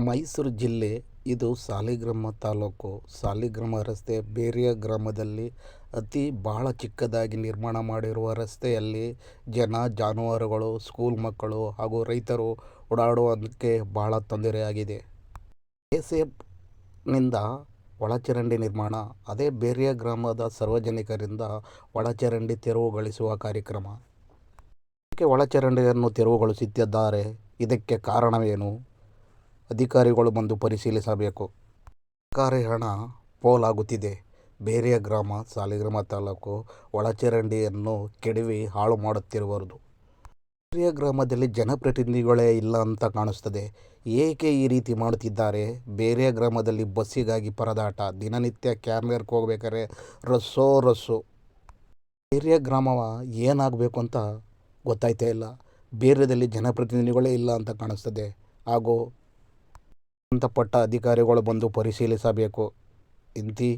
ಮೈಸೂರು ಜಿಲ್ಲೆ ಇದು ಸಾಲಿಗ್ರಾಮ ತಾಲೂಕು. ಸಾಲಿಗ್ರಾಮ ರಸ್ತೆ ಬೇರೆಯ ಗ್ರಾಮದಲ್ಲಿ ಬಹಳ ಚಿಕ್ಕದಾಗಿ ನಿರ್ಮಾಣ ಮಾಡಿರುವ ರಸ್ತೆಯಲ್ಲಿ ಜನ, ಜಾನುವಾರುಗಳು, ಸ್ಕೂಲ್ ಮಕ್ಕಳು ಹಾಗೂ ರೈತರು ಓಡಾಡುವುದಕ್ಕೆ ಬಹಳ ತೊಂದರೆಯಾಗಿದೆ. ಕೆಎಸ್ಎಫ್ನಿಂದ ಒಳಚರಂಡಿ ನಿರ್ಮಾಣ, ಅದೇ ಬೇರೆಯ ಗ್ರಾಮದ ಸಾರ್ವಜನಿಕರಿಂದ ಒಳಚರಂಡಿ ತೆರವುಗೊಳಿಸುವ ಕಾರ್ಯಕ್ರಮ. ಏಕೆ ಒಳಚರಂಡಿಯನ್ನು ತೆರವುಗೊಳಿಸುತ್ತಿದ್ದಾರೆ? ಇದಕ್ಕೆ ಕಾರಣವೇನು? ಅಧಿಕಾರಿಗಳು ಬಂದು ಪರಿಶೀಲಿಸಬೇಕು. ಸರ್ಕಾರಿ ಹಣ ಪೋಲಾಗುತ್ತಿದೆ. ಬೇರೆಯ ಗ್ರಾಮ, ಸಾಲಿಗ್ರಾಮ ತಾಲೂಕು ಒಳಚರಂಡಿಯನ್ನು ಕೆಡವಿ ಹಾಳು ಮಾಡುತ್ತಿರುವುದು. ಬೇರೆಯ ಗ್ರಾಮದಲ್ಲಿ ಜನಪ್ರತಿನಿಧಿಗಳೇ ಇಲ್ಲ ಅಂತ ಕಾಣಿಸ್ತದೆ. ಏಕೆ ಈ ರೀತಿ ಮಾಡುತ್ತಿದ್ದಾರೆ? ಬೇರೆಯ ಗ್ರಾಮದಲ್ಲಿ ಬಸ್ಸಿಗಾಗಿ ಪರದಾಟ, ದಿನನಿತ್ಯ ಕ್ಯಾರ್ನರ್ಗೆ ಹೋಗ್ಬೇಕಾದ್ರೆ ರಸ್ಸು. ಬೇರೆಯ ಗ್ರಾಮವ ಏನಾಗಬೇಕು ಅಂತ ಗೊತ್ತಾಯ್ತಾ ಇಲ್ಲ. ಬೇರೆಯಲ್ಲಿ ಜನಪ್ರತಿನಿಧಿಗಳೇ ಇಲ್ಲ ಅಂತ ಕಾಣಿಸ್ತದೆ. ಹಾಗೂ ಸಂಬಂಧಪಟ್ಟ ಅಧಿಕಾರಿಗಳು ಬಂದು ಪರಿಶೀಲಿಸಬೇಕು. ಇಂತಿ